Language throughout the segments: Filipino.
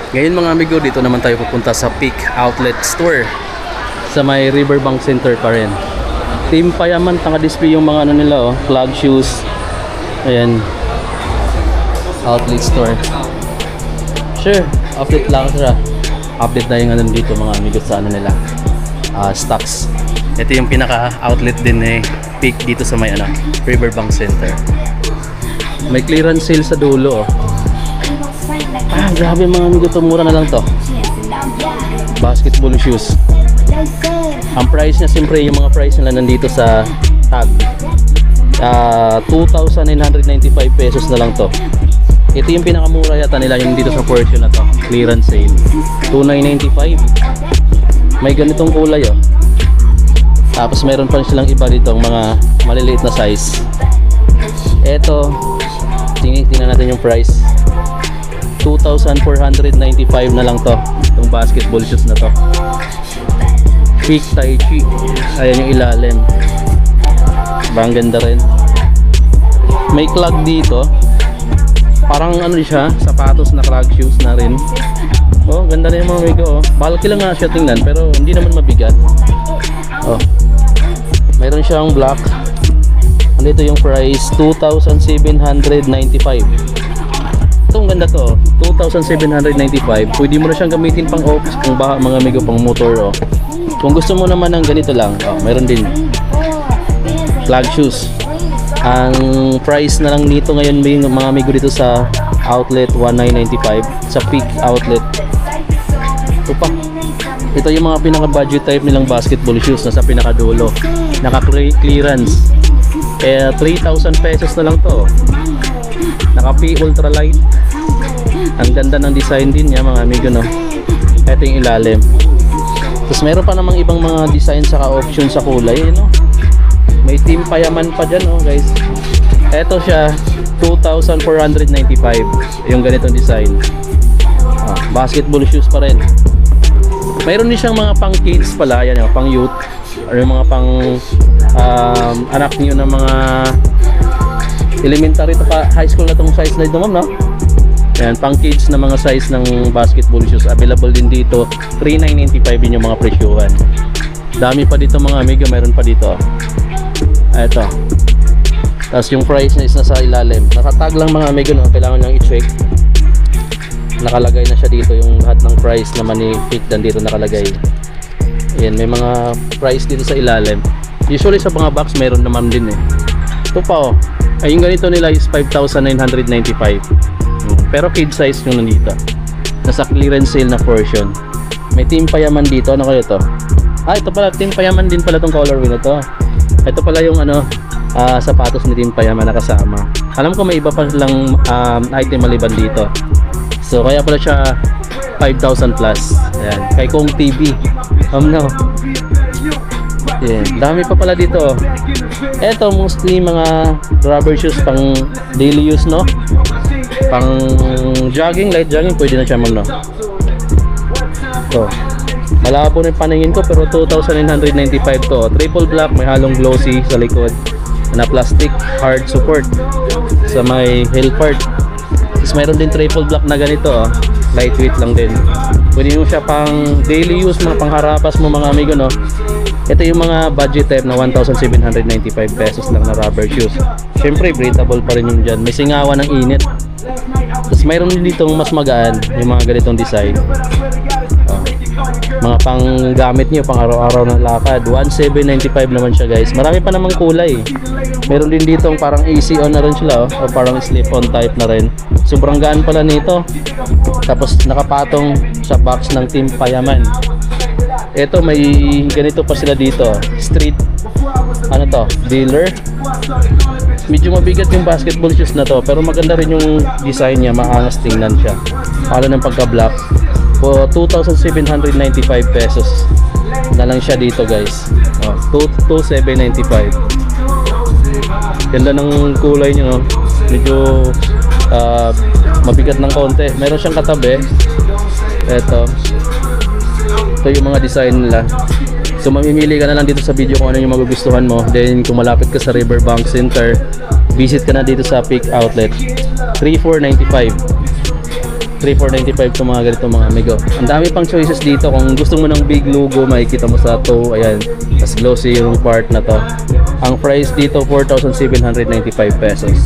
Ngayon mga amigo, dito naman tayo pupunta sa Peak Outlet Store sa may Riverbank Center pa rin. Team Payaman, naka-display yung mga ano nila, oh, clog shoes. Ayan, outlet store. Sure, update lang sila. Update na yung ano dito mga amigo sa ano nila, stocks. Ito yung pinaka-outlet din eh, Peak dito sa may ano, Riverbank Center. May clearance sale sa dulo, oh. Grabe mga amigo, to mura na lang to. Basketball shoes. Ang price niya, siyempre yung mga price nila nandito sa tag. 2,995 pesos na lang to. Ito yung pinakamura yata nila, yung dito sa portion na to, clearance sale. 2,995. May ganitong kulay, oh. Tapos meron pa silang iba dito, mga maliliit na size. Ito, tingnan natin yung price. 2,495 na lang to, itong basketball shoes na to. Peak Tai Chi. Ayan yung ilalim. Bang ganda rin. May clog dito. Parang ano siya, sapatos na clog shoes na rin. Oh, ganda rin yung mga amigo, oh. Bulky lang nga siya tingnan, pero hindi naman mabigat. Oh. Mayroon siyang black. Andito yung price, 2,795. Itong ganda to, 2,795. Pwede mo na siyang gamitin pang office, pang baha, mga amigo, pang motor, oh. Kung gusto mo naman ng ganito lang, oh, mayroon din clog shoes. Ang price na lang nito ngayon mga amigo dito sa outlet, 1,995 sa Peak Outlet. Ito pa, ito yung mga pinaka budget type nilang basketball shoes na sa pinakadulo, naka clearance. 3,000 pesos na lang to. Naka P ultralight. Ang ganda ng design din niya mga amigo, no. Ito yung ilalim. Tapos meron pa namang ibang mga design saka option sa kulay, no. May Team Payaman pa dyan, oh guys. Ito siya, 2,495 yung ganitong design. Basketball shoes pa rin. Mayroon din siyang mga pang kids pala, yan, yung pang youth or yung mga pang anak niyo na mga elementary to high school na tong size na ito, ma'am, no? Ayan, pang kids na mga size ng basketball shoes. Available din dito, 3,995 din yung mga presyuhan. Dami pa dito mga amigo, mayroon pa dito. Ito. Tapos yung price na is nasa ilalim. Nakatag lang mga amigo, no? Kailangan nyo i-check. Nakalagay na siya dito, yung lahat ng price naman ni Peak dan dito nakalagay. Ayan, may mga price dito sa ilalim. Usually sa mga box mayroon naman din eh. Ito pa, oh. Ay, yung ganito nila is 5,995. Pero kid size yung nandito. Nasa clearance sale na portion. May Team Payaman dito. Ano kayo to? Ito pala, Team Payaman din pala tong colorway na to. Ito pala yung ano, sapatos ni Team Payaman na kasama. Alam ko may iba pa lang item maliban dito. So kaya pala siya 5,000 plus. Ayan, kay Kong TV. No. Yeah, dami pa pala dito. Ito mostly mga rubber shoes pang daily use, no? Pang jogging, light jogging, pwede na siya, ma'am, no? Ito, malabo na yung paningin ko, pero 2,995 to. Triple black, may halong glossy sa likod na plastic hard support sa may heel part. Tapos mayroon din triple black na ganito, oh. Lightweight lang din. Pwede mo siya pang daily use, mga pangharapas mo mga amigo, no? Ito yung mga budget type na 1,795 pesos lang na rubber shoes. Siyempre breathable pa rin yung dyan. May singawan ng init. Tapos mayroon din ditong mas magaan, yung mga ganitong design. Mga pang gamit nyo, pang araw-araw ng lakad. 1,795 naman siya, guys. Marami pa namang kulay. Meron din ditong parang easy on na rin sila, o parang slip on type na rin. Sobrang gaan pala nito. Tapos nakapatong sa box ng Team Payaman. Ito, may ganito pa sila dito, street ano to, dealer. Medyo mabigat yung basketball shoes na to, pero maganda rin yung design niya, maangas tingnan siya. Pala ng pagka black. Po 2,795 pesos na lang siya dito, guys. 2,795. Ganda ng kulay niya, no? Medyo mabigat ng konti. Meron siyang katabi. Ito yung mga design nila. So mamimili ka na lang dito sa video kung ano yung magugustuhan mo. Then kung malapit ka sa Riverbank Center, visit ka na dito sa Peak Outlet. 3,495. 3,495 to mga ganito mga amigo. Ang dami pang choices dito. Kung gusto mo ng big logo, makikita mo sa toe. Ayan, mas glossy yung part na to. Ang price dito 4,795 pesos.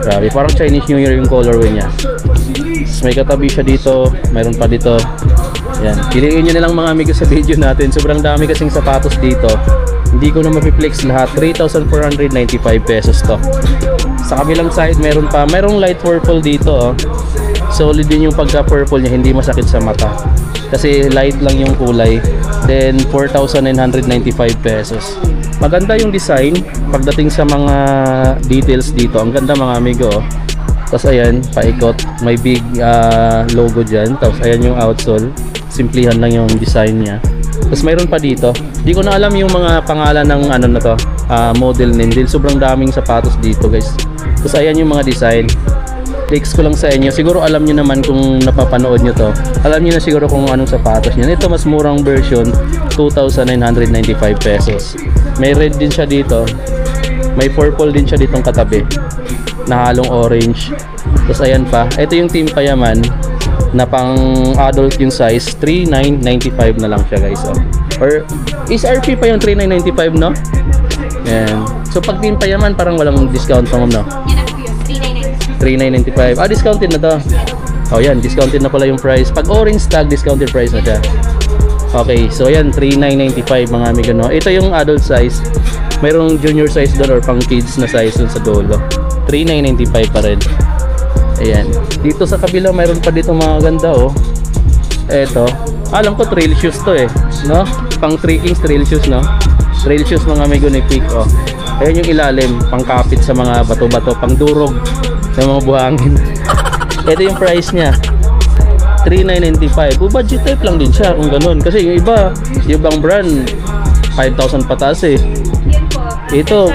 Grabe, parang Chinese New Year yung colorway niya. May katabi siya dito, mayroon pa dito. Ayan, piliin nyo na lang mga amigo sa video natin. Sobrang dami kasing sapatos dito. Hindi ko na mapiplex lahat. 3,495 pesos to. Sa kabilang side, mayroong light purple dito. Oh. Solid din yung pagka-purple niya, hindi masakit sa mata. Kasi light lang yung kulay. Then 4,995 pesos. Maganda yung design pagdating sa mga details dito. Ang ganda mga amigo. Oh. Tapos ayan, paikot. May big logo dyan. Tapos ayan yung outsole. Simplihan lang yung design niya. Tapos mayroon pa dito. Di ko na alam yung mga pangalan ng ano na to, model name. Dahil sobrang daming sapatos dito guys. Tapos ayan yung mga design. Click ko lang sa inyo. Siguro alam nyo naman kung napapanood nyo to. Alam nyo na siguro kung anong sapatos nyo. Ito mas murang version, 2,995 pesos. May red din siya dito. May purple din siya ditong katabi na halong orange. Tapos ayan pa. Ito yung Team Payaman na pang adult yung size, 3,995 na lang siya guys. Oh. Or is RP pa yung 3,995 no? Ayan. So pag Team Payaman parang walang discount pa no? 3,995. Discounted na to. Oh yan, discounted na pala yung price. Pag orange tag, discounted price na siya. Okay, so ayan, 3,995 mga amigo no? Ito yung adult size. Mayroong junior size doon or pang kids na size doon sa dulo. 3,995 pa rin. Ayan. Dito sa kabila mayroon pa dito mga ganda oh. Eto. Alam ko trail shoes to eh, no? Pang trekking trail shoes no? Trail shoes mga amigo ni Peak oh. Ayan yung ilalim, pang kapit sa mga bato-bato, pang durog sa mga buhangin. Ito yung price niya. 3,995. Budget type lang din siya kung ganun. Kasi yung iba, yung ibang brand 5,000 pataas eh. Ito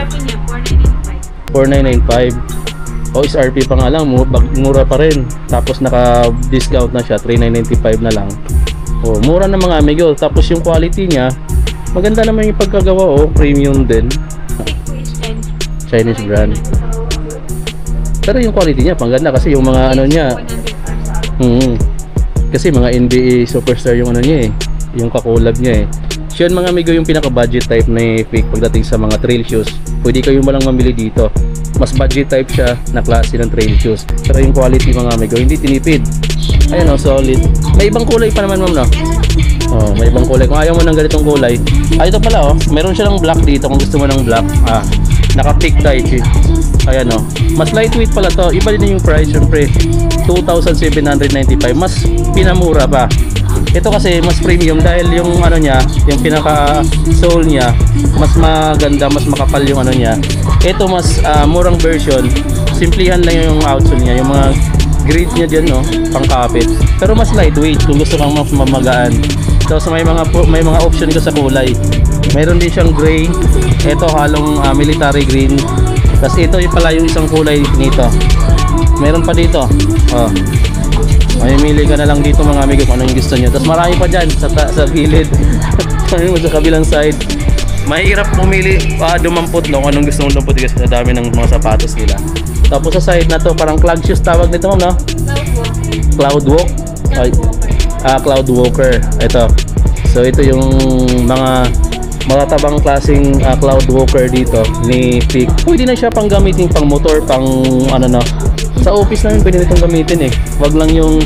4,995. O SRP pa nga lang, mura pa rin. Tapos naka-discount na siya, 3,995 na lang. O, mura na mga amigo. Tapos yung quality niya, maganda naman yung pagkagawa oh, premium din. Chinese brand. Pero yung quality niya, pangganda kasi yung mga ano niya. Kasi mga NBA superstar yung ano niya eh. Yung kakulab niya eh. So yun mga amigo yung pinaka-budget type na Peak pagdating sa mga trail shoes. Pwede kayo malang mamili dito. Mas budget type siya na klase ng trail shoes. Pero yung quality mga amigo, hindi tinipid. Ayan o, solid. May ibang kulay pa naman ma'am no? Oh, may ibang kulay. Kung ayaw mo ng ganitong kulay. Ito pala oh, meron siya ng black dito kung gusto mo ng black. Naka-Peak Daichi. Ayan o. Mas lightweight pala to. Iba din yung price syempre. 2,795. Mas pinamura pa. Ito kasi mas premium dahil yung ano niya, yung pinaka sole niya, mas maganda, mas makapal yung ano niya. Ito mas murang version. Simplihan lang yung outsole niya, yung mga grade niya diyan no, pangkapit. Pero mas lightweight kung gusto kang mas mamagaan. So may mga option ka sa kulay. Mayroon din siyang gray. Ito halong military green. Tapos ito yung pala yung isang kulay nito. Meron pa dito. Oh. Mamimili ka na lang dito mga amigo kung ano yung gusto nyo. Tapos marami pa dyan sa gilid. Sa kabilang side. Mahirap pumili, dumampot no, kung anong gusto mong dumampot kasi sa dami ng mga sapatos nila. Tapos sa side na to, parang clog shoes tawag nito ma'am no? Cloud walk. Cloud walker. Ito. So ito yung mga matatabang klaseng cloud walker dito ni Peak. Pwede na siya pang gamitin pang motor, pang ano no. Sa office namin pwede nitong gamitin eh. Wag lang yung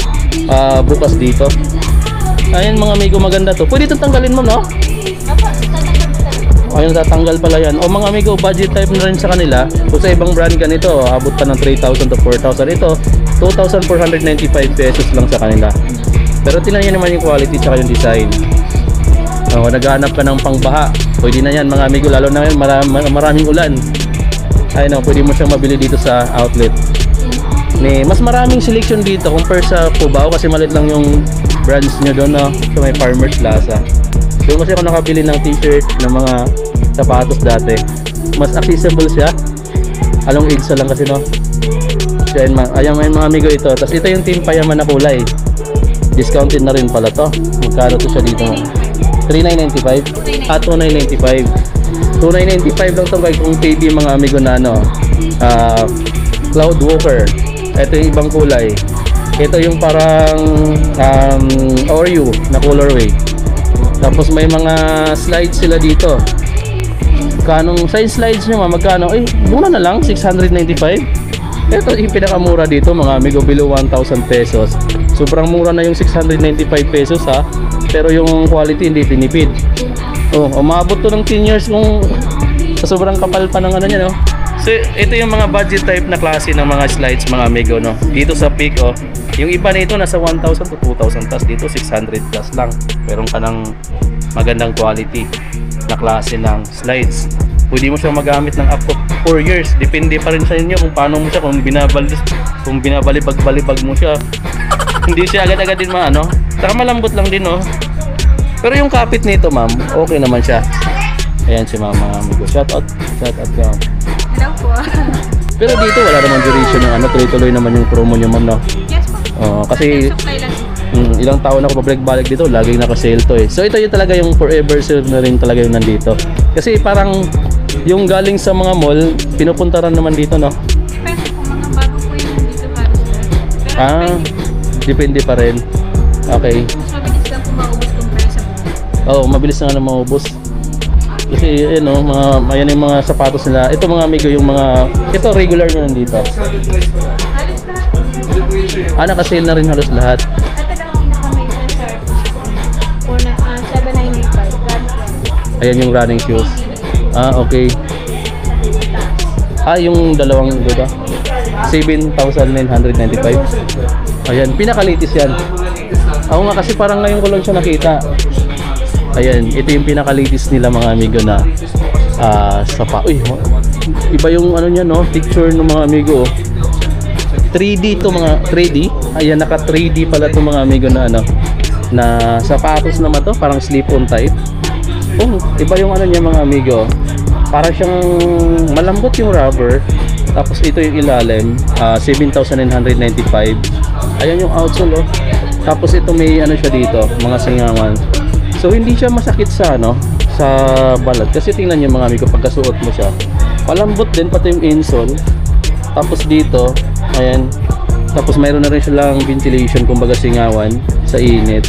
bukas dito. Ayan mga amigo, maganda to. Pwede itong tanggalin mo no? Ayun, tatanggal pala yan. O mga amigo, budget type na rin sa kanila. Kung sa ibang brand ganito, abot pa ng 3,000 to 4,000. Ito, 2,495 pesos lang sa kanila. Pero tingnan nyo naman yung quality tsaka yung design. Naghahanap ka ng pangbaha, pwede na yan mga amigo. Lalo na ngayon, maraming ulan. Ayun o, pwede mo siyang mabili dito sa outlet. Mas maraming selection dito compare sa Cubao kasi malit lang yung brands nyo doon no? So may Farmers Plaza. Doon kasi ako nakabili ng t-shirt ng mga sapatos dati. Mas accessible siya. Along EDSA lang kasi no. So ayan mga amigo ito. Tapos ito yung Team Payaman na kulay. Discounted na rin pala to. Magkano to siya dito? 3,995? 2,995. 2,995 lang to guys kung KB mga amigo na ano. Cloud Walker. Ito yung ibang kulay. Ito yung parang Oreo na colorway. Tapos may mga slides sila dito. Kanong size slides nyo magkano? Eh, mura na lang, 695. Ito yung pinakamura dito mga amigo, below 1,000 pesos. Sobrang mura na yung 695 pesos ha. Pero yung quality hindi tinipid. Oh, umabot to ng 10 years kung sobrang kapal pa ng ano niya, no? So, ito yung mga budget type na klase ng mga slides mga amigo, no? Dito sa Peak, oh. Yung iba nito nasa 1,000 to 2,000 plus, dito 600 plus lang. Meron ka ng magandang quality na klase ng slides. Pwede mo siya magamit ng up to 4 years. Depende pa rin sa inyo kung paano mo siya, kung binabalibag-balibag mo siya. Hindi siya agad-agad din maano. Saka malambot lang din, no? Pero yung kapit nito, ma'am, okay naman siya. Ayan si ma'am, mga amigo. Shout out ka. Hello po. Pero dito wala naman duration ng ano, tuloy-tuloy naman yung promo nyo, ma'am, no? Yes po. Kasi Supply lang. ilang taon ako pabalik-balik dito, laging naka-sale to eh. So ito yung talaga yung forever sale na rin talaga yung nandito. Kasi parang yung galing sa mga mall, pinupunta rin naman dito, no? Depende po mga bago po yung dito para sila. Pero Depende pa rin. Okay. mas mabilis lang po maubos compare sa buhay. Oh, mabilis na nga na maubos. Kasi ayan yung mga sapatos nila. Ito mga amigo, yung mga ito regular na nandito. Halos lahat. Naka-sale na rin halos lahat. Ito lang ang pinaka-main start. For 7,995. Ayan yung running shoes. Okay. Yung dalawang diba? 7,995. Ayan, pinakalitis yan. Ako nga kasi parang ngayon ko lang siya nakita. Ayan, ito yung pinakalitis nila mga amigo na iba yung ano niya, no? Picture ng mga amigo. 3D to mga 3D. Ayan, naka 3D pala to mga amigo na ano, na sapatos naman to, parang slip-on type. Iba yung ano niya mga amigo. Para siyang malambot yung rubber. Tapos ito yung ilalim, 7,995. Ayan yung outsole, oh. Tapos ito may ano siya dito, mga singawan. So hindi siya masakit sa ano, sa balat. Kasi tingnan niyo mga amigo, pagkasuot mo siya, palambot din pati yung insole. Tapos dito, ayan. Tapos mayroon na rin silang ventilation, kumbaga singawan sa init.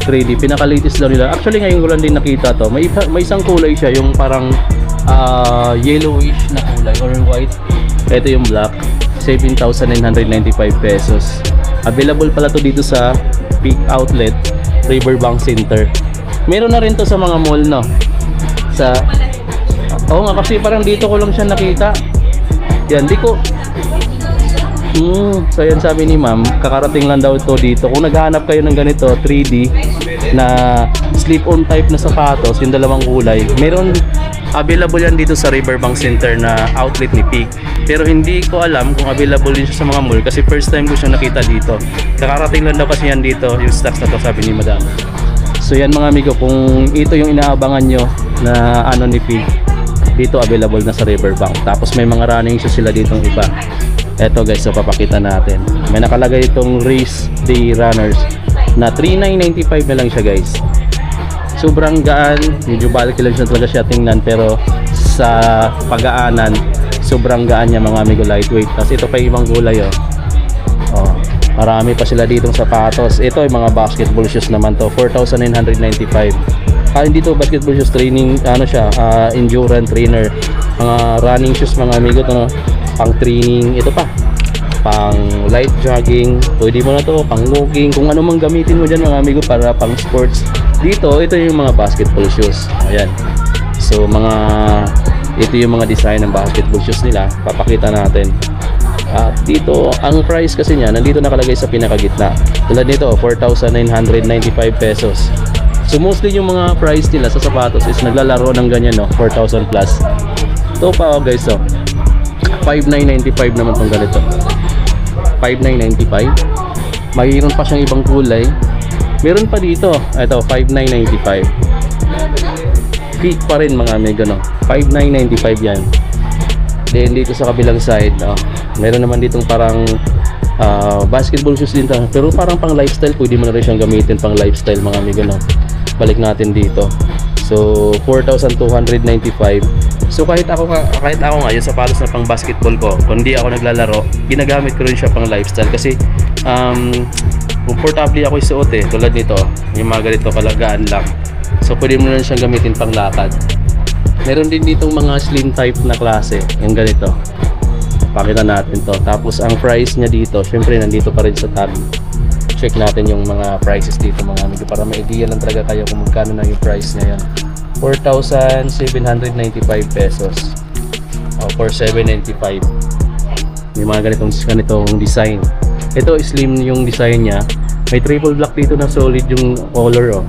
3D, pinaka-latest daw nila. Actually ngayon ko lang din nakita to. May isang kulay siya, yung parang yellowish na kulay or white. Ito yung black, 7,995 pesos. Available pala to dito sa Peak Outlet, Riverbank Center. Meron na rin to sa mga mall, no? Oo nga, kasi parang dito ko lang siya nakita. Yan, di ko. So yan sabi ni ma'am, kakarating lang daw ito dito. Kung naghahanap kayo ng ganito, 3D na slip-on type na sapatos, yung dalawang kulay, meron available yan dito sa Riverbank Center na outlet ni Peak. Pero hindi ko alam kung available din siya sa mga mall kasi first time ko siya nakita dito. Kakarating lang daw kasi yan dito, yung stocks na to, sabi ni madam. So yan mga amigo, kung ito yung inaabangan nyo na ano ni Peak, dito available na sa Riverbank. Tapos may mga running shoes sila ditong iba. Eto guys, so papakita natin. May nakalagay itong Race Day Runners na 3,995 na lang siya guys. Sobrang gaan, medyo bulky lang siya talaga siya tingnan, pero sa pagaanan sobrang gaan niya mga amigo, lightweight. Tapos ito pa yung ibang kulay, marami pa sila ditong sapatos. Ito yung mga basketball shoes naman to, 4,995. Hindi to basketball shoes, training ano siya, endurance trainer, mga running shoes mga amigo to, no? Pang training, ito pa pang light jogging, pwede mo na to pang walking, kung ano mang gamitin mo dyan mga amigo para pang sports. Dito, ito yung mga basketball shoes. Ayan. So ito yung mga design ng basketball shoes nila, papakita natin. At dito, ang price kasi niya nandito nakalagay sa pinakagitna. Tulad nito, 4,995 pesos. So mostly yung mga price nila sa sapatos is naglalaro ng ganyan, no, 4,000 plus. Ito pa, guys, 5,995 naman tong ganito. 5,995. Mayroon pa siyang ibang kulay. Meron pa dito. Ito, 5,995. Peak pa rin mga amigo, no. 5,995 yan. Then dito sa kabilang side, meron naman ditong parang basketball shoes din to. Pero parang pang lifestyle, pwede mo na rin siyang gamitin pang lifestyle mga amigo, no. Balik natin dito. So 4,295. So kahit ako ngayon sa palos na pang basketball ko, kung di ako naglalaro, ginagamit ko rin siya pang lifestyle kasi comfortable ako isuot eh. Tulad nito, yung mga ganito kalagaan lang. So pwede mo na rin siyang gamitin pang lakad. Meron din ditong mga slim type na klase, yung ganito. Pakita natin to. Tapos ang price niya dito, syempre nandito pa rin sa tab. Check natin yung mga prices dito mga amigo para may idea lang talaga kayo kung magkano na yung price niya yan. 4,795 pesos. O 4,795. May mga ganitong design. Ito slim yung design niya. May triple black dito na solid yung color oh.